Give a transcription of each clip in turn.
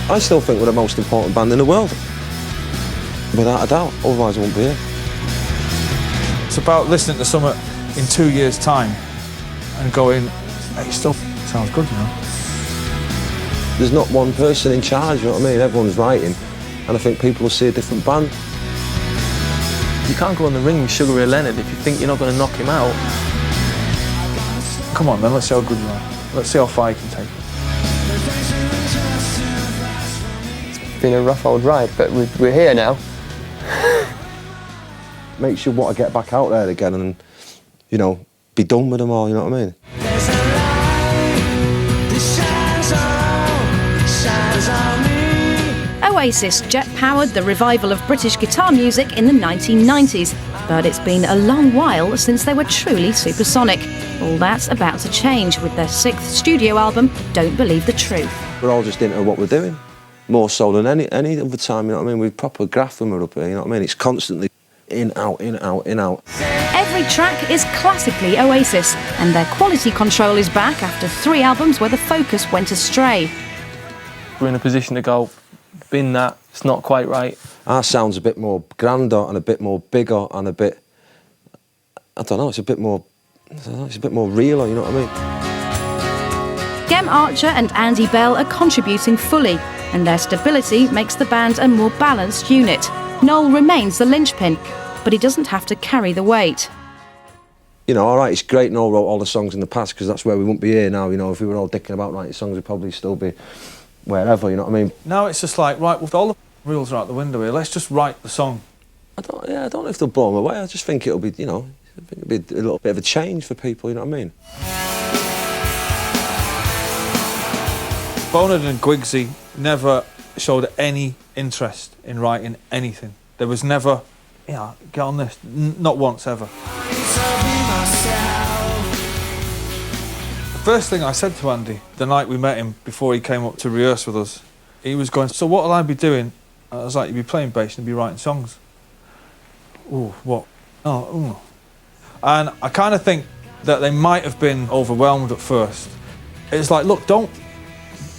I still think we're the most important band in the world. Without a doubt, otherwise I wouldn't be here. It's about listening to something in 2 years' time and going, it still sounds good, you know. There's not one person in charge, you know what I mean? Everyone's writing, and I think people will see a different band. You can't go on the ring with Sugar Ray Leonard if you think you're not going to knock him out. Come on then, let's see how good you are. Let's see how far you can take it. It's been a rough old ride, but we're here now. Makes you want to get back out there again and, you know, be done with them all, you know what I mean? Oasis jet-powered the revival of British guitar music in the 1990s, but it's been a long while since they were truly supersonic. All that's about to change with their 6th studio album, Don't Believe the Truth. We're all just into what we're doing, more so than any other time, you know what I mean? We proper graft when we're up here, you know what I mean? It's constantly in, out, in, out, in, out. Every track is classically Oasis, and their quality control is back after 3 albums where the focus went astray. We're in a position to go, bin that, it's not quite right. Our sound's a bit more grander and a bit more bigger and a bit, I don't know, it's a bit more realer, you know what I mean? Gem Archer and Andy Bell are contributing fully, and their stability makes the band a more balanced unit. Noel remains the linchpin, but he doesn't have to carry the weight. You know, all right, it's great Noel wrote all the songs in the past because that's where we wouldn't be here now, you know. If we were all dicking about writing songs, we'd probably still be wherever, you know what I mean? Now it's just like, right, with all the rules are out the window here, let's just write the song. I don't know if they'll blow them away. I just think it'll be, you know, I think it'll be a little bit of a change for people, you know what I mean? Bonard and Guigsy never showed any interest in writing anything. There was never, yeah, get on this, not once ever. The first thing I said to Andy, the night we met him before he came up to rehearse with us, he was going, so what'll I be doing? I was like, you'd be playing bass and you'd be writing songs. Ooh, what? Oh, ooh. And I kind of think that they might have been overwhelmed at first. It's like, look, don't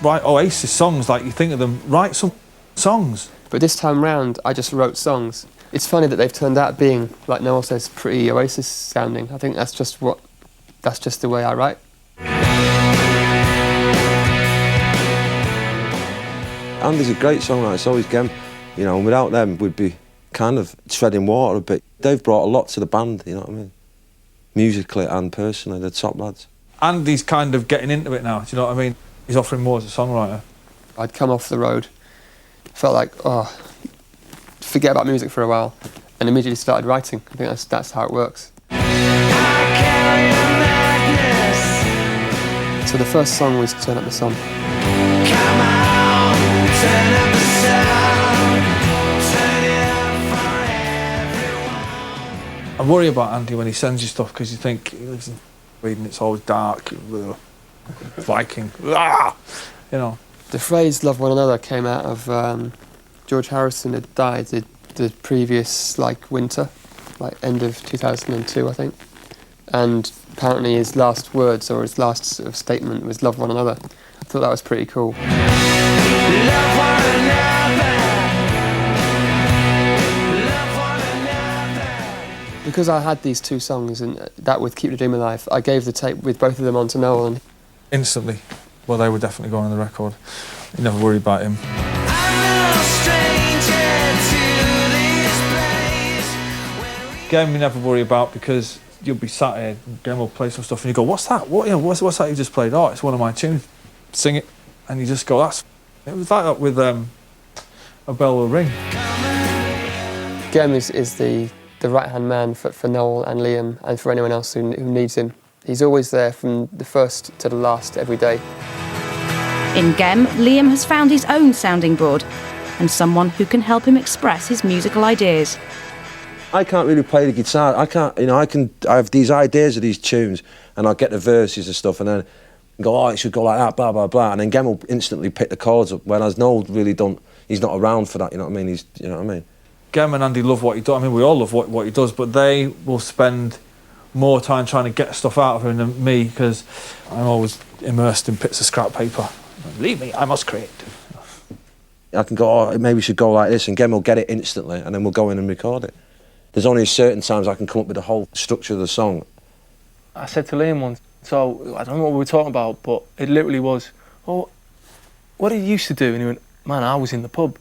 write Oasis songs like you think of them, write some songs. But this time round, I just wrote songs. It's funny that they've turned out being, like Noel says, pretty Oasis sounding. I think that's just the way I write. Andy's a great songwriter, so is Gem. You know, and without them, we'd be kind of treading water a bit. They've brought a lot to the band, you know what I mean? Musically and personally, they're top lads. Andy's kind of getting into it now, do you know what I mean? He's offering more as a songwriter. I'd come off the road, felt like, oh, forget about music for a while, and immediately started writing. I think that's how it works. So the first song was Turn Up the Sun. Come on, turn up the sound, turn it up for everyone. I worry about Andy when he sends you stuff because you think he lives in Sweden, it's always dark, Viking, you know. The phrase "love one another" came out of George Harrison had died the previous winter, end of 2002, I think, and apparently his last words or his last sort of statement was "love one another." I thought that was pretty cool. Love one another. Love one another. Because I had these 2 songs and that with Keep the Dream Alive, I gave the tape with both of them on to Noel. And instantly, well, they were definitely going on the record. You never worry about him. Gem, you never worry about because you'll be sat here and Gem will play some stuff and you go, what's that? What's that you just played? Oh, it's one of my tunes. Sing it. And you just go, that's... It was like that with A Bell Will Ring. Gem is the right-hand man for Noel and Liam and for anyone else who needs him. He's always there from the first to the last every day. In Gem, Liam has found his own sounding board and someone who can help him express his musical ideas. I can't really play the guitar. I can't, you know, I have these ideas of these tunes and I'll get the verses and stuff and then go, oh, it should go like that, blah, blah, blah. And then Gem will instantly pick the chords up, whereas Noel really he's not around for that, you know what I mean? You know what I mean? Gem and Andy love what he does. I mean, we all love what he does, but they will spend more time trying to get stuff out of him than me because I'm always immersed in bits of scrap paper. Leave me, I must create. I can go, oh, maybe we should go like this, and Gem will get it instantly, and then we'll go in and record it. There's only certain times I can come up with the whole structure of the song. I said to Liam once, so I don't know what we were talking about, but it literally was, oh, what did you used to do? And he went, man, I was in the pub.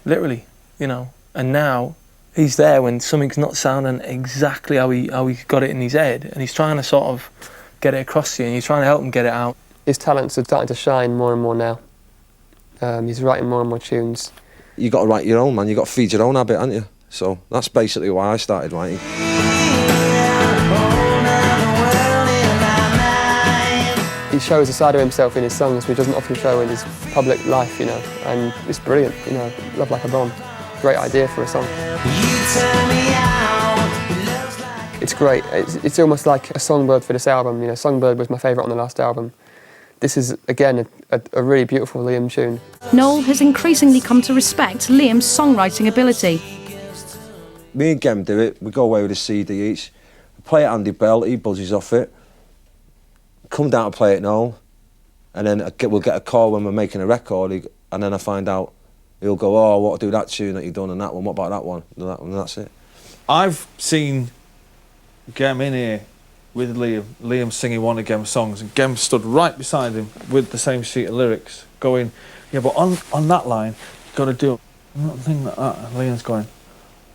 Literally, you know. And now he's there when something's not sounding exactly how he got it in his head, and he's trying to sort of get it across to you, and you're trying to help him get it out. His talents are starting to shine more and more now. He's writing more and more tunes. You got to write your own, man. You got to feed your own habit, haven't you? So that's basically why I started writing. He shows a side of himself in his songs which doesn't often show in his public life, you know, and it's brilliant, you know, Love Like a Bomb. Great idea for a song. It's great. It's almost like a songbird for this album, you know. Songbird was my favourite on the last album. This is, again, a really beautiful Liam tune. Noel has increasingly come to respect Liam's songwriting ability. Me and Gem do it. We go away with a CD each. We play it Andy Bell, he buzzes off it. Come down to play it Noel, and then we'll get a call when we're making a record, and then I find out, he'll go, oh, what do that tune that you've done and that one, what about that one, and that's it. I've seen Gem in here with Liam singing one of Gem's songs, and Gem stood right beside him with the same sheet of lyrics, going, yeah, but on that line, you've got to do a thing like that. And Liam's going,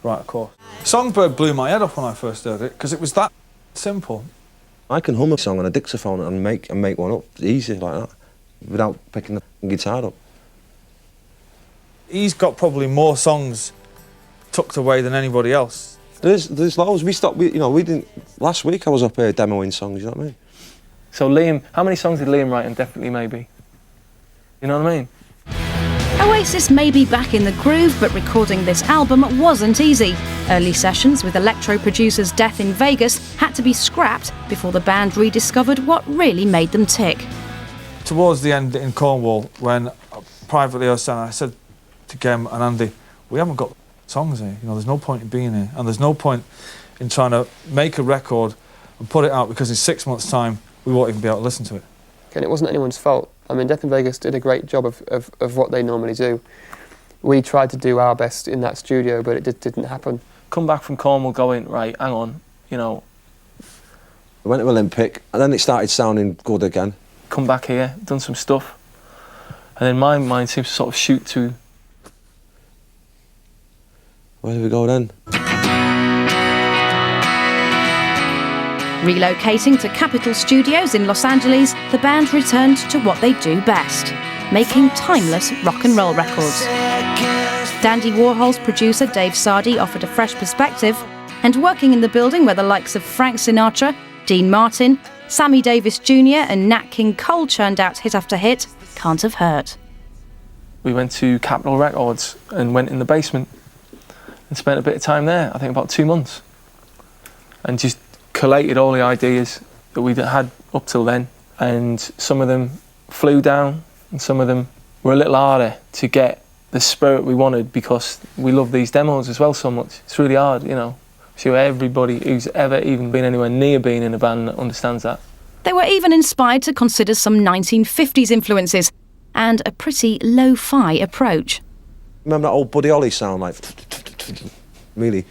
right, of course. Songbird blew my head off when I first heard it, because it was that simple. I can hum a song on a dictaphone and make one up easy like that, without picking the guitar up. He's got probably more songs tucked away than anybody else. There's loads. We didn't. Last week I was up here demoing songs. You know what I mean? So Liam, how many songs did Liam write? And definitely maybe. You know what I mean? Oasis may be back in the groove, but recording this album wasn't easy. Early sessions with electro producers Death in Vegas had to be scrapped before the band rediscovered what really made them tick. Towards the end in Cornwall, when privately I said to Gem and Andy, we haven't got songs here. You know, there's no point in being here, and there's no point in trying to make a record and put it out, because in 6 months' time we won't even be able to listen to it. And it wasn't anyone's fault. I mean, Death in Vegas did a great job of what they normally do. We tried to do our best in that studio, but it didn't happen. Come back from Cornwall going, right, hang on, you know. I went to Olympic, and then it started sounding good again. Come back here, done some stuff, and then my mind seems to sort of shoot to... Where do we go then? Relocating to Capitol Studios in Los Angeles, the band returned to what they do best, making timeless rock and roll records. Dandy Warhol's producer Dave Sardi offered a fresh perspective, and working in the building where the likes of Frank Sinatra, Dean Martin, Sammy Davis Jr. and Nat King Cole churned out hit after hit can't have hurt. We went to Capitol Records and went in the basement and spent a bit of time there, I think about 2 months, and just collated all the ideas that we'd had up till then, and some of them flew down and some of them were a little harder to get the spirit we wanted, because we love these demos as well so much. It's really hard, you know. So everybody who's ever even been anywhere near being in a band understands that. They were even inspired to consider some 1950s influences and a pretty lo-fi approach. Remember that old Buddy Holly sound, like really,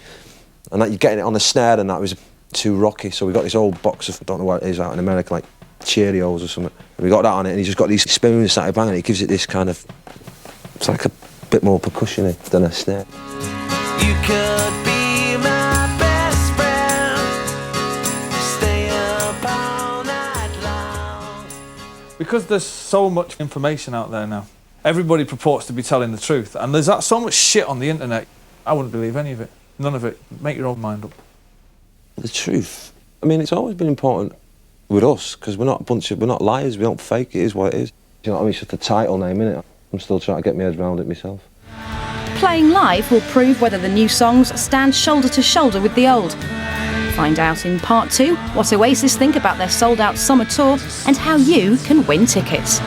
and that you're getting it on the snare, and that was too rocky. So we got this old box of, I don't know what it is out in America, like Cheerios or something. And we got that on it, and he's just got these spoons started banging. It gives it this kind of, it's like a bit more percussion-y than a snare. You could be my best friend. Stay up all night long. Because there's so much information out there now, everybody purports to be telling the truth, and there's so much shit on the internet, I wouldn't believe any of it. None of it. Make your own mind up. The truth. I mean, it's always been important with us, because we're not liars, we don't fake, it is what it is. You know what I mean? It's just a title name, innit? I'm still trying to get my head around it myself. Playing live will prove whether the new songs stand shoulder to shoulder with the old. Find out in part 2 what Oasis think about their sold-out summer tour and how you can win tickets.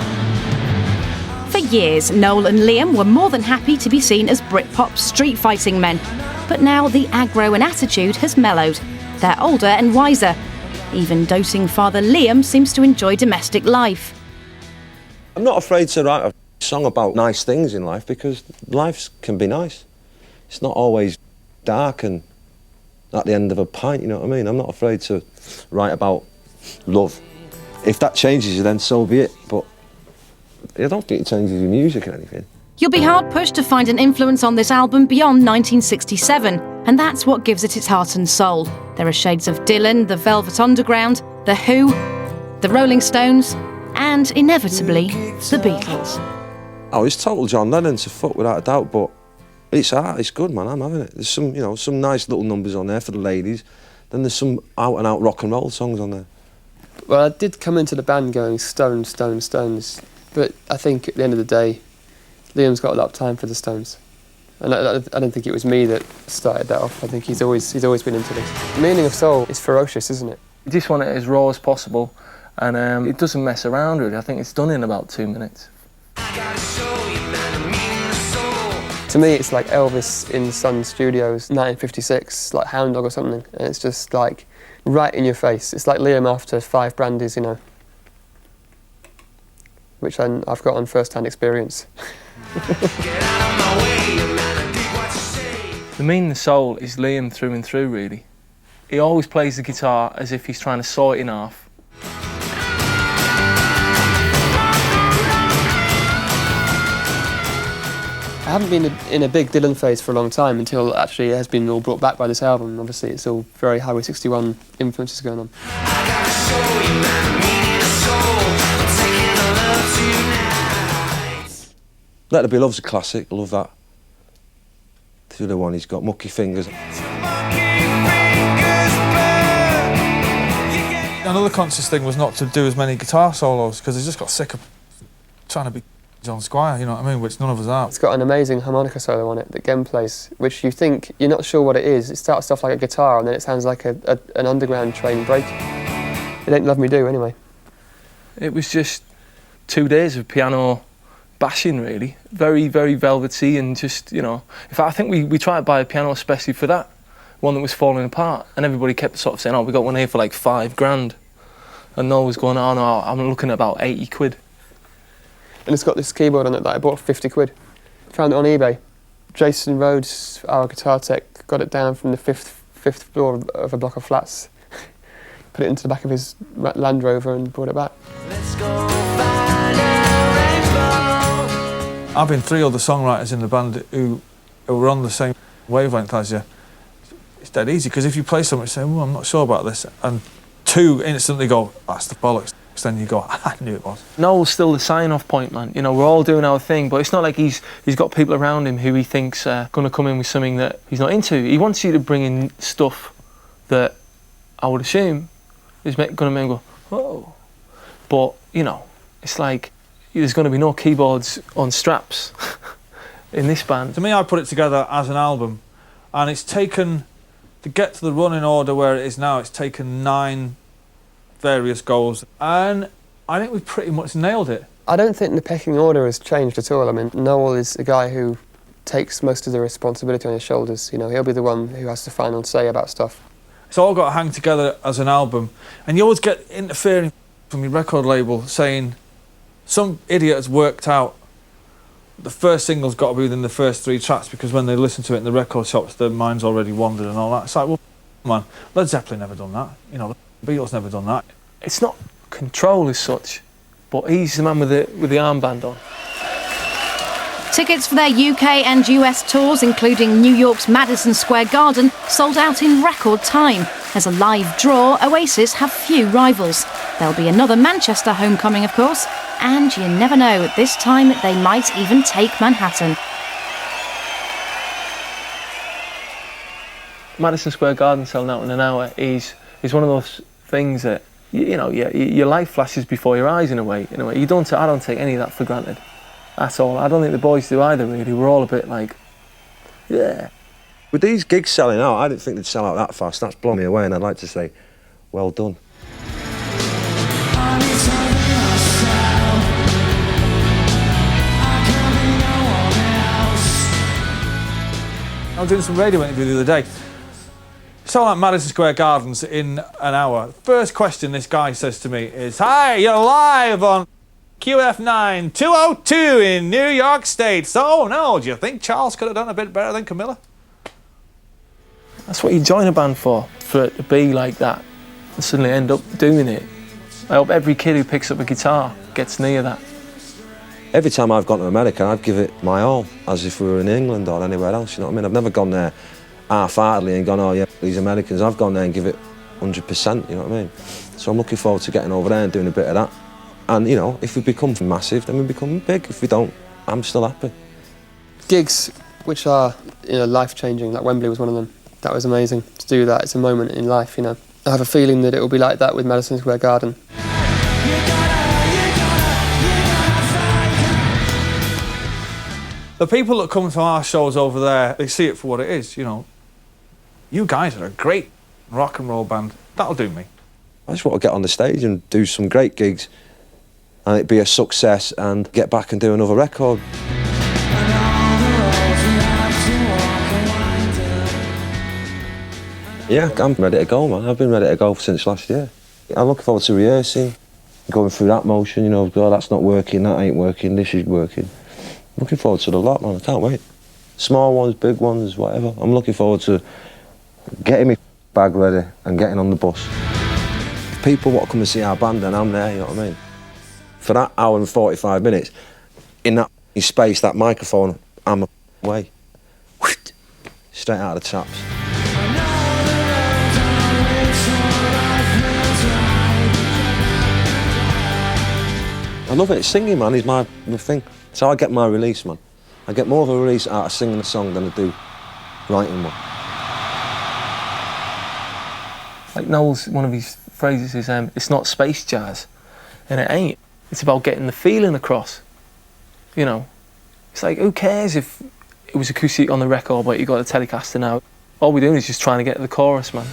For years, Noel and Liam were more than happy to be seen as Britpop street fighting men. But now the aggro and attitude has mellowed. They're older and wiser. Even doting father Liam seems to enjoy domestic life. I'm not afraid to write a song about nice things in life, because life can be nice. It's not always dark and at the end of a pint, you know what I mean? I'm not afraid to write about love. If that changes you, then so be it. But I don't think it changes your music or anything. You'll be hard-pushed to find an influence on this album beyond 1967, and that's what gives it its heart and soul. There are shades of Dylan, the Velvet Underground, The Who, the Rolling Stones, and, inevitably, the Beatles. Oh, it's total John Lennon to fuck, without a doubt, but it's art, it's good, man, I'm having it. There's some, you know, some nice little numbers on there for the ladies, then there's some out-and-out rock and roll songs on there. Well, I did come into the band going Stones, Stones, Stones, but I think at the end of the day, Liam's got a lot of time for the Stones. And I don't think it was me that started that off. I think he's always been into this. The meaning of soul is ferocious, isn't it? You just want it as raw as possible, and it doesn't mess around really. I think it's done in about 2 minutes. To me, it's like Elvis in Sun Studios, 1956, like Hound Dog or something. And it's just like right in your face. It's like Liam after 5 brandies, you know, which I've got on first-hand experience. The meaning of soul is Liam through and through, really. He always plays the guitar as if he's trying to saw it in half. I haven't been in a big Dylan phase for a long time until actually it has been all brought back by this album. Obviously, it's all very Highway 61 influences going on. Let There Be Love's a classic, I love that. The other one, he's got Mucky Fingers. Another conscious thing was not to do as many guitar solos, because I just got sick of trying to be John Squire, you know what I mean, which none of us are. It's got an amazing harmonica solo on it that Gem plays, which you think, you're not sure what it is. It starts off like a guitar and then it sounds like an underground train break. It Ain't Love Me Do, anyway. It was just 2 days of piano bashing, really. Very, very velvety and just, you know... In fact, I think we tried to buy a piano especially for that, one that was falling apart, and everybody kept sort of saying, oh, we got one here for like $5,000. And Noel was going, oh no, I'm looking at about 80 quid. And it's got this keyboard on it that I bought for 50 quid. Found it on eBay. Jason Rhodes, our guitar tech, got it down from the fifth floor of a block of flats, put it into the back of his Land Rover and brought it back. Let's go find a rainbow. I've been 3 other songwriters in the band who were on the same wavelength as you. It's dead easy, because if you play something, say, oh, I'm not sure about this, and 2 instantly go, that's the bollocks. Then you go, I knew it was. Noel's still the sign-off point, man. You know, we're all doing our thing, but it's not like he's got people around him who he thinks are going to come in with something that he's not into. He wants you to bring in stuff that I would assume is going to make him go, oh. But, you know, it's like there's going to be no keyboards on straps in this band. To me, I put it together as an album, and it's taken, to get to the running order where it is now, it's taken 9 various goals, and I think we've pretty much nailed it. I don't think the pecking order has changed at all. I mean, Noel is a guy who takes most of the responsibility on his shoulders. You know, he'll be the one who has the final say about stuff. It's all got to hang together as an album, and you always get interfering from your record label saying some idiot has worked out the first single's got to be within the first 3 tracks, because when they listen to it in the record shops, their mind's already wandered and all that. It's like, well, man, Led Zeppelin never done that. You know, the Beatles never done that. It's not control as such, but he's the man with the armband on. Tickets for their UK and US tours, including New York's Madison Square Garden, sold out in record time. As a live draw, Oasis have few rivals. There'll be another Manchester homecoming, of course, and you never know, at this time they might even take Manhattan. Madison Square Garden selling out in an hour is one of those things that your life flashes before your eyes in a way. I don't take any of that for granted at all. I don't think the boys do either, really. We're all a bit like, yeah. With these gigs selling out, I didn't think they'd sell out that fast. That's blown me away, and I'd like to say, well done. I was doing some radio interview the other day. Sold out Madison Square Gardens in an hour. First question this guy says to me is, "Hi, you're live on QF9 202 in New York State. So, no, do you think Charles could have done a bit better than Camilla? That's what you join a band for it to be like that and suddenly end up doing it. I hope every kid who picks up a guitar gets near that. Every time I've gone to America, I'd give it my all, as if we were in England or anywhere else, you know what I mean? I've never gone there half-heartedly and gone, oh yeah, these Americans. I've gone there and give it 100%, you know what I mean? So I'm looking forward to getting over there and doing a bit of that. And, you know, if we become massive, then we become big. If we don't, I'm still happy. Gigs which are, you know, life-changing, like Wembley was one of them. That was amazing to do that. It's a moment in life, you know. I have a feeling that it will be like that with Madison Square Garden. The people that come to our shows over there, they see it for what it is, you know. You guys are a great rock and roll band. That'll do me. I just want to get on the stage and do some great gigs and it be a success and get back and do another record. Yeah, I'm ready to go, man. I've been ready to go since last year. I'm looking forward to rehearsing, going through that motion, you know, oh, that's not working, that ain't working, this is working. Looking forward to the lot, man, I can't wait. Small ones, big ones, whatever. I'm looking forward to getting my bag ready and getting on the bus. If people want to come and see our band, then I'm there, you know what I mean? For that hour and 45 minutes, in that space, that microphone, I'm away. Straight out of the taps. I love it, singing, man, is my thing. So I get my release, man. I get more of a release out of singing a song than I do writing one. Like Noel's, one of his phrases is, it's not space jazz, and it ain't. It's about getting the feeling across, you know. It's like, who cares if it was acoustic on the record, but you got a Telecaster now? All we're doing is just trying to get to the chorus, man.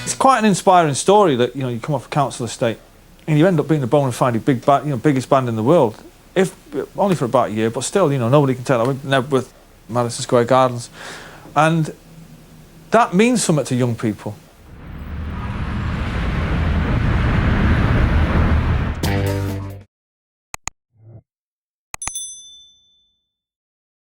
It's quite an inspiring story that, you know, you come off a council estate and you end up being the bona fide big band, you know, biggest band in the world. If only for about a year, but still, you know, nobody can tell. I went with Madison Square Gardens, and that means something to young people.